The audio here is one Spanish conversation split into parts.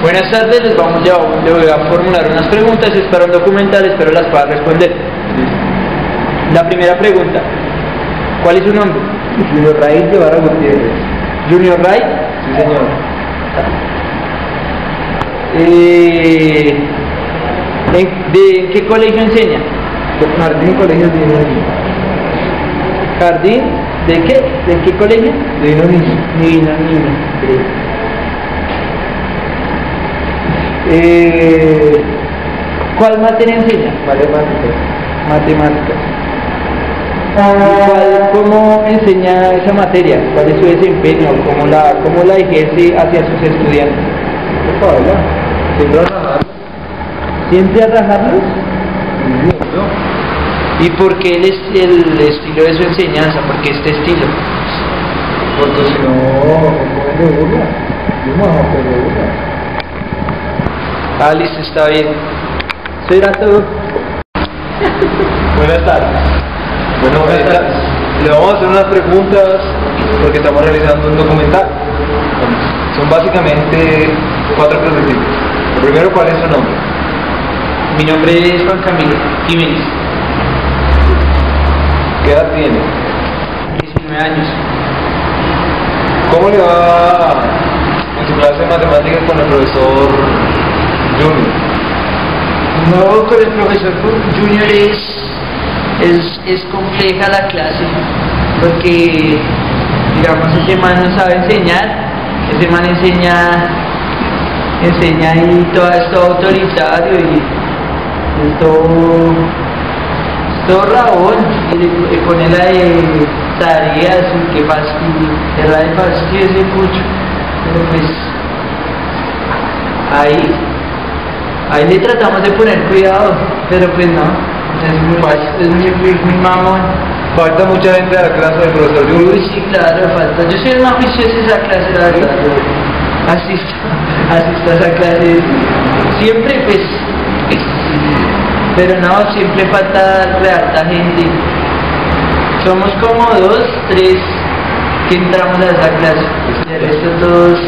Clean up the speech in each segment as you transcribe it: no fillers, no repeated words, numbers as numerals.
Buenas tardes, le voy a formular unas preguntas, es para un documental, espero las pueda responder. La primera pregunta, ¿cuál es su nombre? Junior Ray Guevara Gutiérrez. Junior Ray. Sí, señor. ¿De qué colegio enseña? Jardín Colegio Divino Niño. ¿Jardín? ¿De qué? ¿De qué colegio? Divino Niño. Divino Niño. ¿Cuál materia enseña? Matemáticas. Matemáticas. ¿Cómo enseña esa materia? ¿Cuál es su desempeño? ¿Cómo la ejerce hacia sus estudiantes? Siempre a rajar. ¿Siempre a rajarlos? ¿Y por qué el estilo de su enseñanza? ¿Por qué este estilo? Porque si no, me de burla. Yo me bajo de burla. Ah, listo, está bien. Eso era todo. Buenas tardes. Bueno, le vamos a hacer unas preguntas porque estamos realizando un documental. Son básicamente 4 preguntas. Lo primero, ¿cuál es su nombre? Mi nombre es Juan Camilo Jiménez. ¿Qué edad tiene? 19 años. ¿Cómo le va en su clase de matemáticas con el profesor Junior? No, con el profesor Junior es compleja la clase, porque, digamos, ese man no sabe enseñar, ese man enseña y todo esto autoritario y es todo rabón, y le pone la de tareas y que fastidio, de la de fastidio ese mucho, pero pues ahí le tratamos de poner cuidado, pero pues no, es muy mamón. Falta mucha gente a la clase del profesor Junior. Uy, sí, claro, falta. Yo soy el más juicioso de esa clase, la verdad. Asisto a esa clase. Siempre, pues. Pero no, siempre falta de harta gente. Somos como 2, 3 que entramos a esa clase. De resto todos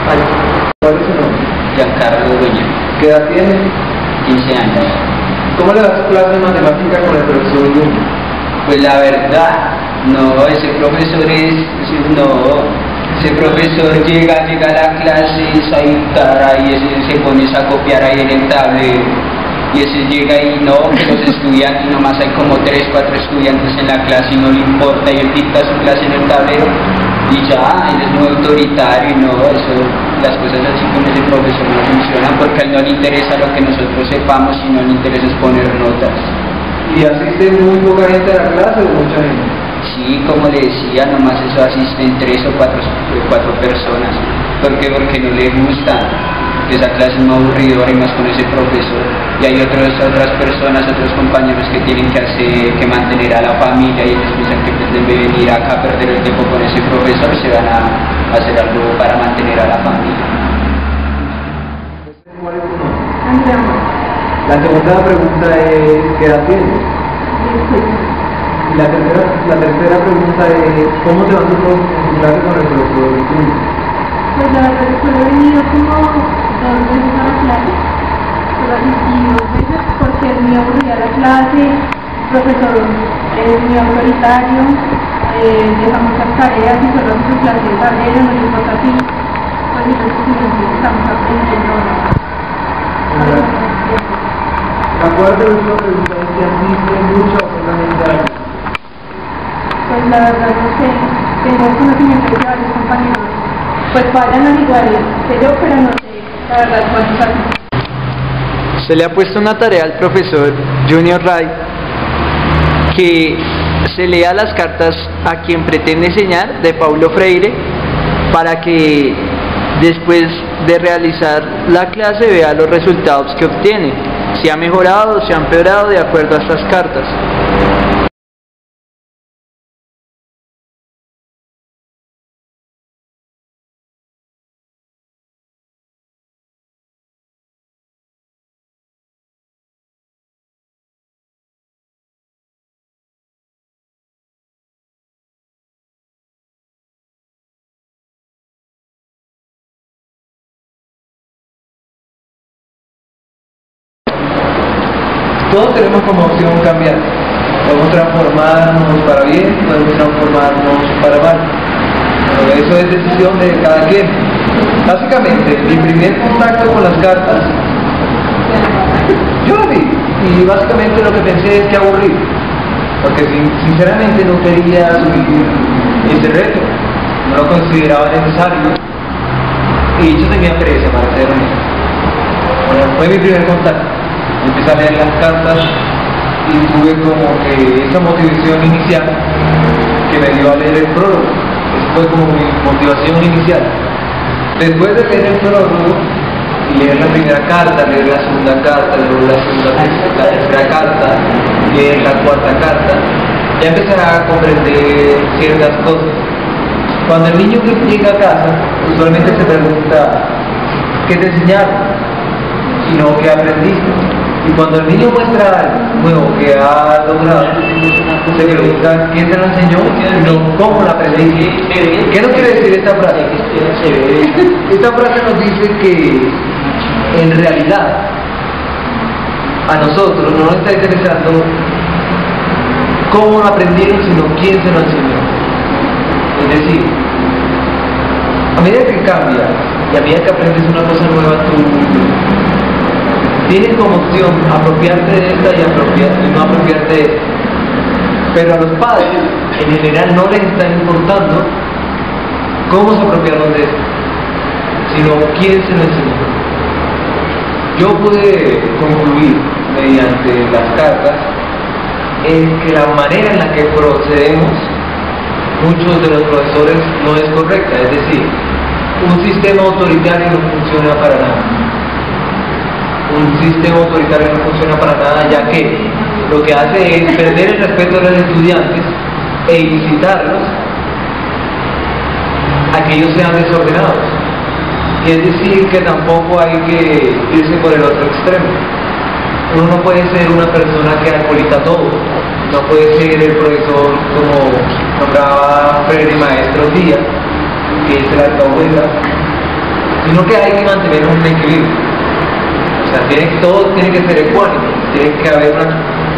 faltan. ¿Cuál es su nombre? Giancarlo Dueña, ¿Qué edad tiene? 15 años. ¿Cómo le das clase de matemática con el profesor Junior? Pues la verdad, no, ese profesor llega a la clase, esa cara, y ese se pone a copiar ahí en el tablero, y ese llega y no, que los estudiantes, nomás hay como 3, 4 estudiantes en la clase y no le importa, y él dicta su clase en el tablero, y ya, él es muy autoritario, y no, eso, las cosas así con ese profesor no funcionan, porque a él no le interesa lo que nosotros sepamos, sino le interesa es poner notas. ¿Y asiste muy poca gente a la clase o mucha gente? Sí, como le decía, nomás eso asisten 3 o 4 personas. ¿Por qué? Porque no le gusta. Esa clase es muy aburridora y más con ese profesor. Y hay otras personas, otros compañeros que tienen que mantener a la familia y ellos piensan que pues deben venir acá a perder el tiempo con ese profesor, se van a hacer algo para mantener a la familia. ¿Cuál es tu nombre? La segunda pregunta es, ¿qué edad tienes? Y la tercera pregunta es, ¿cómo te va en tu clase con el profesor Junior? Pues la verdad es que he venido como 2 veces a la clase, solo asistí 2 veces porque es muy aburrida la clase, el profesor es muy autoritario, deja muchas tareas y solo hace su clase de tablero, no le importa así, pues los estudiantes estamos aprendiendo. La cuarta y última pregunta es si asiste mucho o solamente a la clase. Pues la verdad no sé, tengo conocimiento de que varios compañeros pues vayan a iguales que yo, pero no sé la verdad cuántos hacen. Se le ha puesto una tarea al profesor Junior Ray que se lea las cartas a quien pretende enseñar de Paulo Freire para que después de realizar la clase vea los resultados que obtiene, si ha mejorado o si ha empeorado de acuerdo a estas cartas. todos tenemos como opción cambiar. Podemos transformarnos para bien, podemos transformarnos para mal. Pero eso es decisión de cada quien. Básicamente, mi primer contacto con las cartas, yo lo vi. Y básicamente lo que pensé es que aburrido. Porque sinceramente no quería subir ese reto. No lo consideraba necesario. Y yo tenía pereza, para ser honesto. Bueno, fue mi primer contacto. Empecé a leer las cartas y tuve como que esa motivación inicial que me dio a leer el prólogo. Esa fue como mi motivación inicial. Después de leer el prólogo y leer la primera carta, leer la segunda carta, leer la tercera carta, leer la cuarta carta, ya empecé a comprender ciertas cosas. Cuando el niño que llega a casa, usualmente se pregunta ¿qué te enseñaron? Y no ¿qué aprendiste? Y cuando el niño muestra algo nuevo que ha logrado, se pregunta ¿quién te lo enseñó? Y no ¿cómo lo aprendiste? ¿Qué nos quiere decir esta frase? Esta frase nos dice que en realidad a nosotros no nos está interesando cómo lo aprendieron, sino quién se lo enseñó. Es decir, a medida que cambias y a medida que aprendes una cosa nueva, tú tienes como opción apropiarte de esta y no apropiarte de esta. Pero a los padres, en general, no les está importando cómo se apropiaron de esto, sino quién se lo enseñó. Yo pude concluir mediante las cartas en que la manera en la que procedemos muchos de los profesores no es correcta, es decir, un sistema autoritario no funciona para nada. Un sistema autoritario no funciona para nada, ya que lo que hace es perder el respeto de los estudiantes e incitarlos a que ellos sean desordenados. Y es decir, que tampoco hay que irse por el otro extremo. Uno no puede ser una persona que alcoholiza todo, no puede ser el profesor como nombraba Freire Maestro Díaz, que es el alcahueta, sino que hay que mantener un equilibrio. O sea, todo tiene que ser ecuánime, tiene que haber una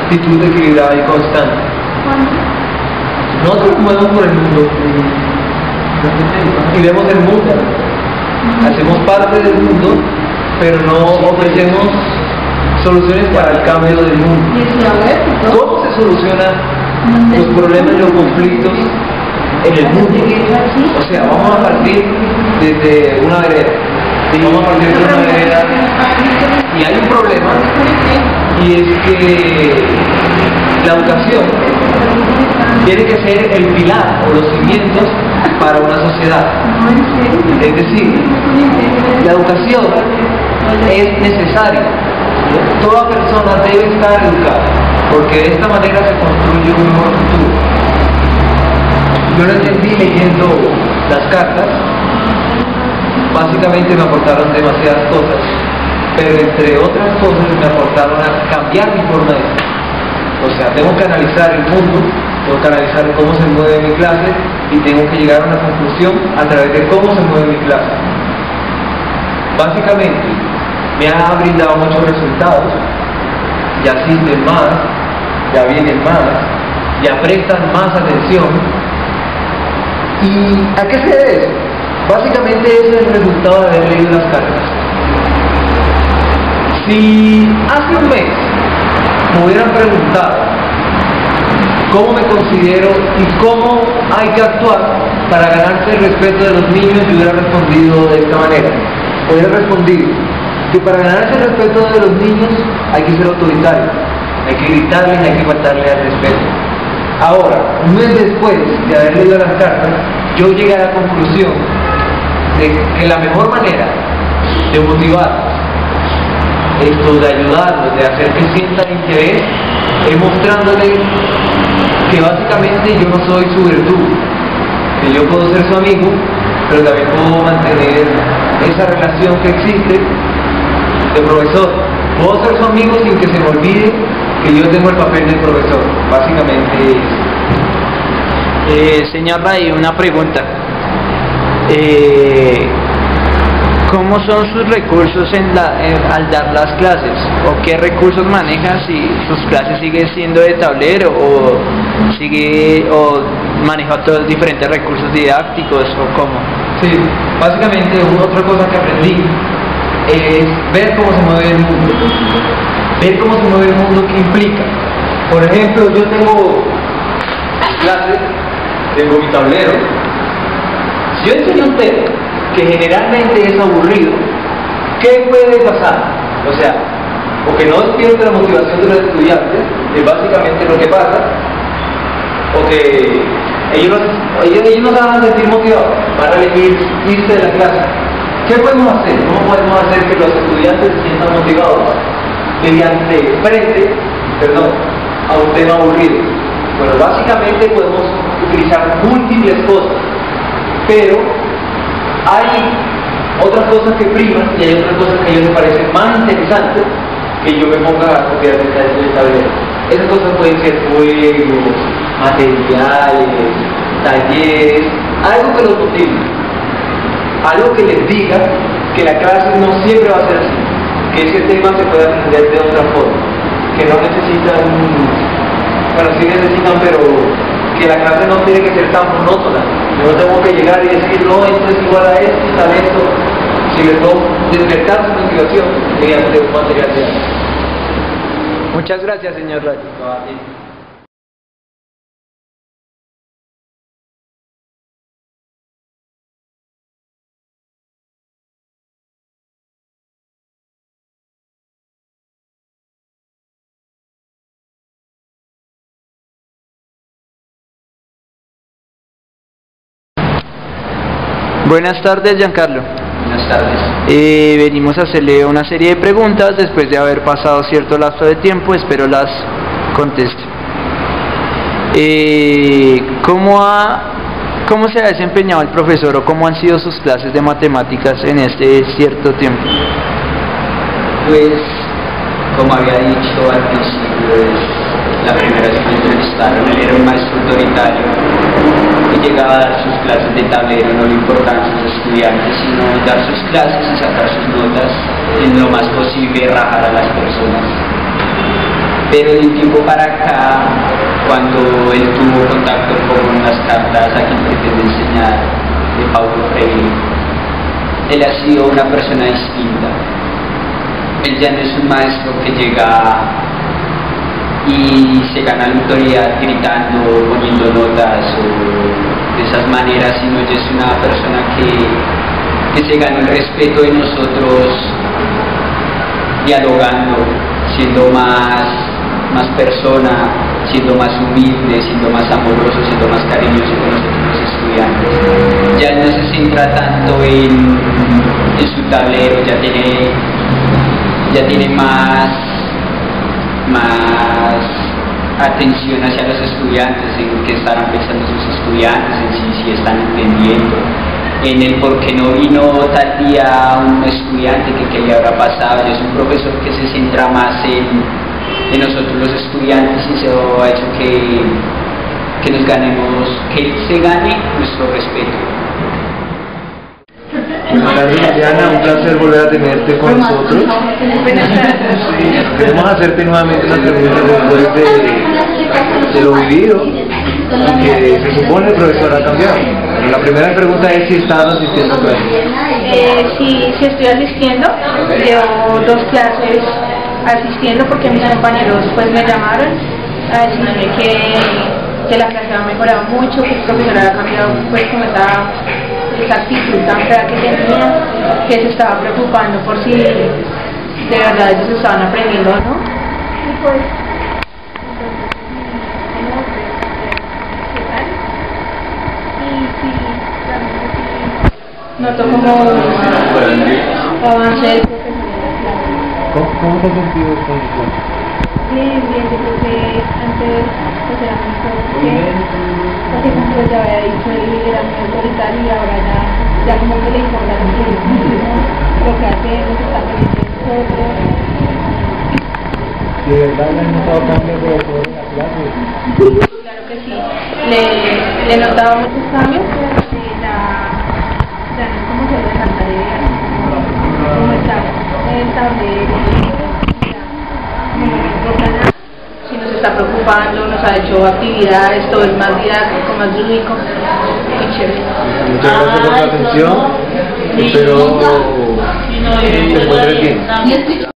actitud equilibrada y constante. Nosotros movemos por el mundo y vemos el mundo, hacemos parte del mundo, pero no ofrecemos soluciones para el cambio del mundo. ¿Cómo se solucionan los problemas y los conflictos en el mundo? O sea, vamos a partir desde una vereda. Vamos a partir de una vereda y hay un problema, y es que la educación tiene que ser el pilar o los cimientos para una sociedad. Es decir, la educación es necesaria. Toda persona debe estar educada, porque de esta manera se construye un mejor futuro. Yo lo entendí leyendo las cartas. Básicamente me aportaron demasiadas cosas, pero entre otras cosas me aportaron a cambiar mi forma de ser. O sea, tengo que analizar el mundo, tengo que analizar cómo se mueve mi clase y tengo que llegar a una conclusión a través de cómo se mueve mi clase. Básicamente me ha brindado muchos resultados, ya asisten más, ya vienen más, ya prestan más atención. ¿Y a qué se debe eso? Básicamente ese es el resultado de haber leído las cartas. Si hace un mes me hubieran preguntado cómo me considero y cómo hay que actuar para ganarse el respeto de los niños, yo hubiera respondido de esta manera. Hubiera respondido que para ganarse el respeto de los niños hay que ser autoritario, hay que gritarles, hay que faltarle al respeto. Ahora, un mes después de haber leído las cartas, yo llegué a la conclusión de que la mejor manera de motivarlos, de ayudarlos, de hacer que sientan interés, es mostrándoles que básicamente yo no soy su verdugo, que yo puedo ser su amigo, pero también puedo mantener esa relación que existe de profesor. Puedo ser su amigo sin que se me olvide que yo tengo el papel del profesor. Básicamente es... Señor Ray, una pregunta. ¿cómo son sus recursos al dar las clases? ¿O qué recursos maneja? Si sus clases siguen siendo de tablero o maneja otros diferentes recursos didácticos o cómo? Sí, básicamente otra cosa que aprendí es ver cómo se mueve el mundo. Ver cómo se mueve el mundo, ¿qué implica? Por ejemplo, yo tengo clases, tengo mi tablero. Si yo enseño un tema que generalmente es aburrido, ¿qué puede pasar? O sea, o que no despierte la motivación de los estudiantes, es básicamente lo que pasa, o que ellos no se van a sentir motivados, van a elegir irse de la clase. ¿Qué podemos hacer? ¿Cómo podemos hacer que los estudiantes se sientan motivados mediante frente, a un tema aburrido? Bueno, básicamente podemos utilizar múltiples cosas, pero hay otras cosas que priman y hay otras cosas que a ellos les parecen más interesantes que yo me ponga a copiar de tablero. Esas cosas pueden ser juegos, materiales, talleres, algo que los motive, algo que les diga que la clase no siempre va a ser así, que ese tema se puede aprender de otra forma, que no necesitan, bueno, sí necesitan, pero que la clase no tiene que ser tan monótona. Yo no tengo que llegar y decir, no, esto es igual a esto y tal esto, si les puedo despertar su motivación mediante un material de arte. Muchas gracias, señor Ray. Buenas tardes, Giancarlo. Buenas tardes. Venimos a hacerle una serie de preguntas después de haber pasado cierto lapso de tiempo, espero las conteste. ¿Cómo se ha desempeñado el profesor o cómo han sido sus clases de matemáticas en este cierto tiempo? Pues, como había dicho al principio, la primera vez que me entrevistaron, él era un maestro autoritario que llegaba a dar sus clases de tablero, no le importaban sus estudiantes, sino dar sus clases y sacar sus notas en lo más posible, rajar a las personas. Pero de un tiempo para acá, cuando él tuvo contacto con las cartas a quien pretende enseñar de Paulo Freire, él ha sido una persona distinta. Él ya no es un maestro que llega y se gana la autoridad gritando, poniendo notas o de esas maneras, sino ella es una persona que se ganó el respeto de nosotros dialogando, siendo más persona, siendo más humilde, siendo más amoroso, siendo más cariñoso con nosotros los estudiantes. Ya no se centra tanto en su tablero, ya tiene más atención hacia los estudiantes, en qué estarán pensando sus estudiantes, en si están entendiendo, en el por qué no vino tal día un estudiante, que qué le habrá pasado. Es un profesor que se centra más en nosotros los estudiantes y eso ha hecho que nos ganemos, que él se gane nuestro respeto. Buenas tardes, Liliana, un placer volver a tenerte con nosotros. Sí, queremos hacerte nuevamente una pregunta después de lo vivido, y que se supone el profesor ha cambiado. Pero la primera pregunta es si estás asistiendo a clases. Sí estoy asistiendo, llevo 2 clases asistiendo porque mis compañeros pues me llamaron a decirme que la clase ha mejorado mucho, que el profesor ha cambiado pues como esa actitud tan fea que tenía, que se estaba preocupando por si de verdad ellos estaban aprendiendo o no. Noto como avance del profesor. ¿Cómo te has sentido con tu clase? Bien, yo creo que antes pues era mejor porque como ya había dicho, él era muy autoritario y ahora ya como que le importa lo que hacemos, está pendiente de nosotros. ¿De verdad le has notado cambio por en la clase? Claro que sí, le he notado muchos cambios, pero ya no es como solo dejar tarea. está preocupando, nos ha hecho actividades, todo es más didáctico, más lúdico, muy chévere. Muchas gracias por la atención. Espero que se encuentren bien.